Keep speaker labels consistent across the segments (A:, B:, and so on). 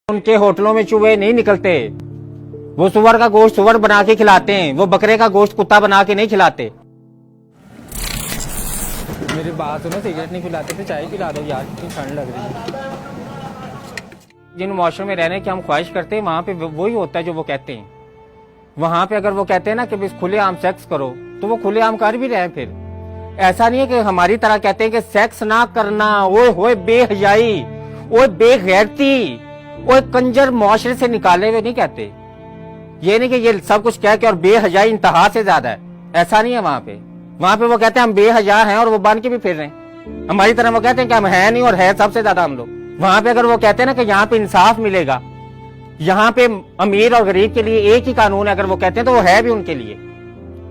A: उनके होटलों में चूहे नहीं निकलते। वो सुअर का गोश्त सुअर बना के खिलाते हैं, वो बकरे का गोश्त कुत्ता बना के नहीं खिलाते। मेरी बात सुनो, सिगरेट नहीं पिलाते थे, चाय पिला दो यार, कितनी ठंड लग रही है। जिन मुआशरे में रहने की हम ख्वाहिश करते हैं वहां पे वही होता है जो वो कहते हैं। वहां पे अगर वो कहते हैं ना कि खुलेआम सेक्स करो तो वो खुलेआम कर भी रहे हैं। फिर ऐसा नहीं है कि हमारी तरह कहते हैं कि सेक्स ना करना, ओए होए बेहयाई, ओए बेगैरती, ओए कंजर मुआशरे से निकाले हुए नहीं कहते। ये नहीं कि ये सब कुछ कह के और बेहयाई इंतहा से ज्यादा है, ऐसा नहीं है। वहां पे वो कहते हैं हम बेहया हैं और वो बन के भी फिर रहे हैं। हमारी तरह वो कहते हैं कि हम है नहीं और है सबसे ज्यादा हम लोग। वहां पे अगर वो कहते हैं ना कि यहाँ पे इंसाफ मिलेगा, यहाँ पे अमीर और गरीब के लिए एक ही कानून है, अगर वो कहते हैं तो वो है भी उनके लिए।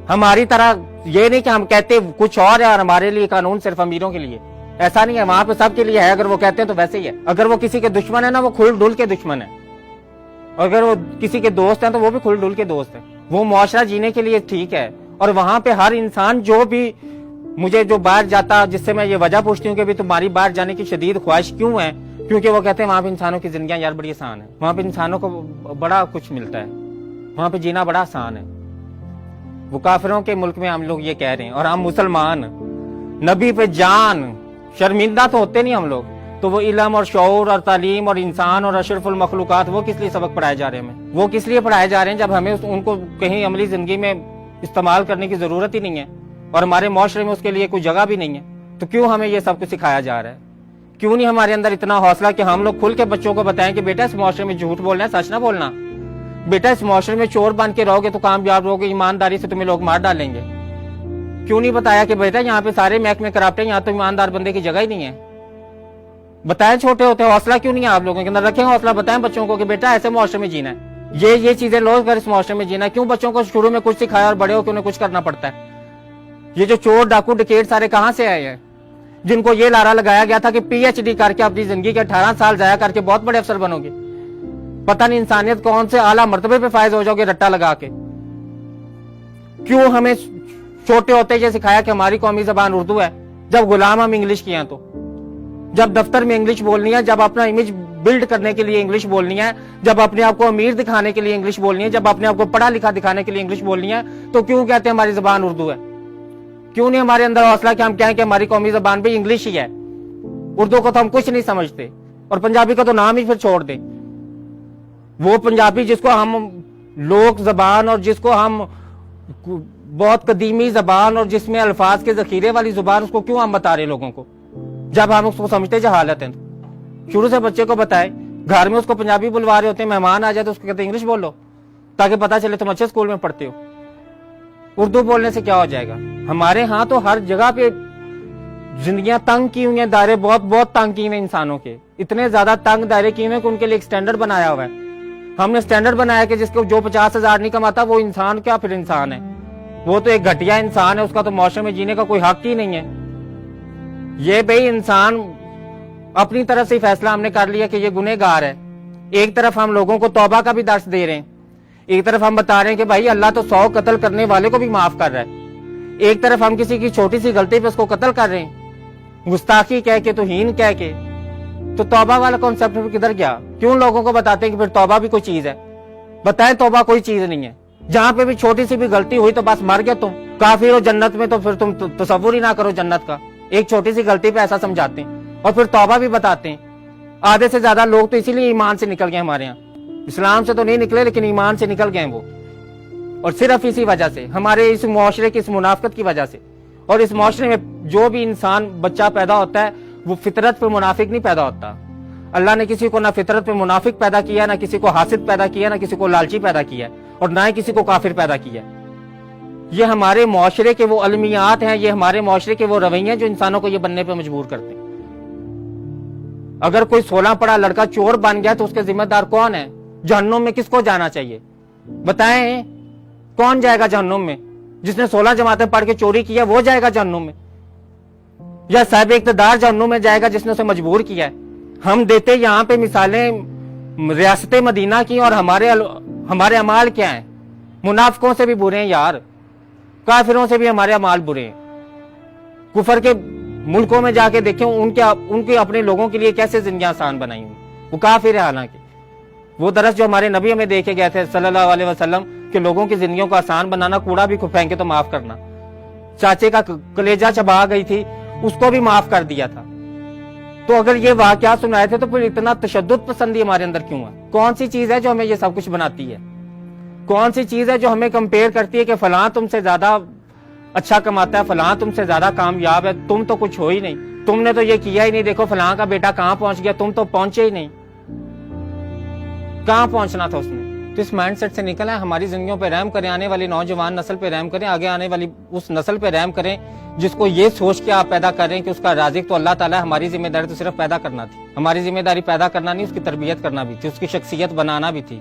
A: हमारी तरह ये नहीं कि हम कहते कुछ और है और हमारे लिए कानून सिर्फ अमीरों के लिए, ऐसा नहीं है। वहां पे सबके लिए है, अगर वो कहते हैं तो वैसे ही है। अगर वो किसी के दुश्मन है ना, वो खुल डुल के दुश्मन है। अगर वो किसी के दोस्त हैं तो वो भी खुल डुल के दोस्त है। वो मुआशरा जीने के लिए ठीक है। और वहां पे हर इंसान जो भी मुझे जो बाहर जाता, जिससे मैं ये वजह पूछती हूँ कि भी तुम्हारी बाहर जाने की शदीद ख्वाहिश क्यों है, क्योंकि वो कहते हैं वहां पे इंसानों की जिंदगी यार बड़ी आसान है, वहां पे इंसानों को बड़ा कुछ मिलता है, वहां पे जीना बड़ा आसान है। वो काफिरों के मुल्क में हम लोग ये कह रहे हैं और हम मुसलमान नबी पे जान शर्मिंदा तो होते नहीं हम लोग। तो वो इल्म और शऊर और तालीम और इंसान और अशरफुल मखलूकात वो किस लिए सबक पढ़ाए जा रहे हैं हमें? वो किस लिए पढ़ाए जा रहे हैं जब हमें उनको कहीं अमली जिंदगी में इस्तेमाल करने की जरूरत ही नहीं है और हमारे मुआशरे में उसके लिए कोई जगह भी नहीं है। तो क्यों हमें ये सब कुछ सिखाया जा रहा है? क्यों नहीं हमारे अंदर इतना हौसला कि हम लोग खुल के बच्चों को बताएं कि बेटा इस मुआशरे में झूठ बोलना है, सच ना बोलना। बेटा इस मुआशरे में चोर बन के रहोगे तो कामयाब रहोगे, ईमानदारी से तुम्हें लोग मार डालेंगे। क्यों नहीं बताया कि बेटा यहाँ पे सारे महकमे करप्ट है, यहाँ तो ईमानदार बंदे की जगह ही नहीं है? बताएं छोटे होते, हौसला क्यों नहीं है आप लोगों के अंदर? रखें हौसला, बताएं बच्चों को कि बेटा ऐसे मुआशरे में जीना है, ये चीजें लो कर इस मुआशरे में जीना है। क्यों बच्चों को शुरू में कुछ सिखाया और बड़े होकर उन्हें कुछ करना पड़ता है? ये जो चोर डाकू डकैत सारे कहां से आए हैं, जिनको ये लारा लगाया गया था कि पीएचडी करके अपनी जिंदगी के 18 साल जाया करके बहुत बड़े अफसर बनोगे, पता नहीं इंसानियत कौन से आला मर्तबे पे फायज हो जाओगे रट्टा लगा के। क्यों हमें छोटे होते ये सिखाया कि हमारी कौमी जबान उर्दू है, जब गुलाम हम इंग्लिश किए हैं? तो जब दफ्तर में इंग्लिश बोलनी है, जब अपना इमेज बिल्ड करने के लिए इंग्लिश बोलनी है, जब अपने आप को अमीर दिखाने के लिए इंग्लिश बोलनी है, जब अपने आप को पढ़ा लिखा दिखाने के लिए इंग्लिश बोलनी है, तो क्यों कहते हैं हमारी जबान उर्दू है? क्यों नहीं हमारे अंदर हौसला कि हम कहें कि हमारी कौमी जबान भी इंग्लिश ही है, उर्दू को तो हम कुछ नहीं समझते और पंजाबी का तो नाम ही फिर छोड़ दे। वो पंजाबी जिसको हम लोक जबान और जिसको हम बहुत कदीमी जबान और जिसमें अल्फाज के जखीरे वाली जुबान, उसको क्यों हम बता रहे लोगों को जब हम उसको समझते जहालत है? तो शुरू से बच्चे को बताए, घर में उसको पंजाबी बुलवा रहे होते हैं, मेहमान आ जाए तो उसको कहते हैं इंग्लिश बोलो ताकि पता चले तुम अच्छे स्कूल में पढ़ते हो। उर्दू बोलने से क्या हो जाएगा? हमारे यहाँ तो हर जगह पे जिंदगियां तंग की हुई हैं, दायरे बहुत बहुत तंग किए हुए इंसानों के, इतने ज्यादा तंग दायरे किए हुए कि उनके लिए एक स्टैंडर्ड बनाया हुआ है। हमने स्टैंडर्ड बनाया कि जिसको जो 50,000 नहीं कमाता वो इंसान क्या फिर इंसान है? वो तो एक घटिया इंसान है, उसका तो मुआशरे में जीने का कोई हक ही नहीं है। ये भाई इंसान अपनी तरफ से फैसला हमने कर लिया कि ये गुनहगार है। एक तरफ हम लोगों को तौबा का भी दर्स दे रहे हैं, एक तरफ हम बता रहे हैं कि भाई अल्लाह तो 100 कत्ल करने वाले को भी माफ कर रहा है, एक तरफ हम किसी की छोटी सी गलती पे उसको कत्ल कर रहे हैं, गुस्ताखी कह के, तौहीन कह के। तो तौबा वाला कॉन्सेप्ट किधर गया? क्यों लोगों को बताते हैं कि फिर तौबा भी कोई चीज है? बताएं तौबा कोई चीज नहीं है। जहां पे भी छोटी सी भी गलती हुई तो बस मर गया तुम, काफिर हो जन्नत में, तो फिर तुम तसव्वुर ही ना करो जन्नत का। एक छोटी सी गलती पे ऐसा समझाते हैं और फिर तौबा भी बताते हैं। आधे से ज्यादा लोग तो इसीलिए ईमान से निकल गए हमारे यहाँ, इस्लाम से तो नहीं निकले लेकिन ईमान से निकल गए वो, और सिर्फ इसी वजह से, हमारे इस मुआशरे की इस मुनाफिकत की वजह से। और इस मुआशरे में जो भी इंसान बच्चा पैदा होता है वो फितरत पे मुनाफिक नहीं पैदा होता। अल्लाह ने किसी को ना फितरत पे मुनाफिक पैदा किया, ना किसी को हासिद पैदा किया, ना किसी को लालची पैदा किया, और ना ही किसी को काफिर पैदा किया। ये हमारे मुआशरे के वो अलमियात हैं, ये हमारे मुआशरे के वो रवैये हैं जो इंसानों को ये बनने पे मजबूर करते हैं। अगर कोई 16 पढ़ा लड़का चोर बन गया तो उसके जिम्मेदार कौन है? जहन्नुम में किसको जाना चाहिए? बताएं कौन जाएगा जहन्नुम में? जिसने 16 जमातें पढ़ के चोरी किया वो जाएगा जहन्नुम में, या साहिब इक़्तिदार जहन्नुम में जाएगा जिसने उसे मजबूर किया है? हम देते यहाँ पे मिसालें रियासत मदीना की, और हमारे अमाल क्या हैं? मुनाफिकों से भी बुरे हैं यार, काफिरों से भी हमारे अमाल बुरे हैं। कुफर के मुल्कों में जाके देखें उनके अपने लोगों के लिए कैसे जिंदगी आसान बनाई हुई, वो काफिर है हालांकि, وہ درس جو ہمارے نبی ہمیں دے کے گئے تھے صلی اللہ علیہ وسلم کہ لوگوں کی زندگیوں کو آسان بنانا, کوڑا بھی پھینکے تو معاف کرنا. چاچے کا کلیجہ چبا گئی تھی, اس کو بھی معاف کر دیا تھا. تو اگر یہ واقعات سنائے تھے تو پھر اتنا تشدد پسندی ہمارے اندر کیوں ہے؟ کون سی چیز ہے جو ہمیں یہ سب کچھ بناتی ہے؟ کون سی چیز ہے جو ہمیں کمپیئر کرتی ہے کہ فلاں تم سے زیادہ اچھا کماتا ہے, فلاں تم سے زیادہ کامیاب ہے, تم تو کچھ ہو ہی نہیں, تم نے تو یہ کیا ہی نہیں, دیکھو فلاں کا بیٹا کہاں پہنچ گیا, تم تو پہنچے ہی نہیں. کہاں پہنچنا تھا اس نے؟ تو اس مائنڈ سیٹ سے نکل ہے. ہماری زندگیوں پہ رحم کریں, آنے والی نوجوان نسل پہ رحم کریں, آگے آنے والی اس نسل پہ رحم کریں جس کو یہ سوچ کے آپ پیدا کر رہے ہیں کہ اس کا رازق تو اللہ تعالیٰ ہے. ہماری ذمہ داری تو صرف پیدا کرنا تھی, ہماری ذمہ داری پیدا کرنا نہیں, اس کی تربیت کرنا بھی تھی, اس کی شخصیت بنانا بھی تھی.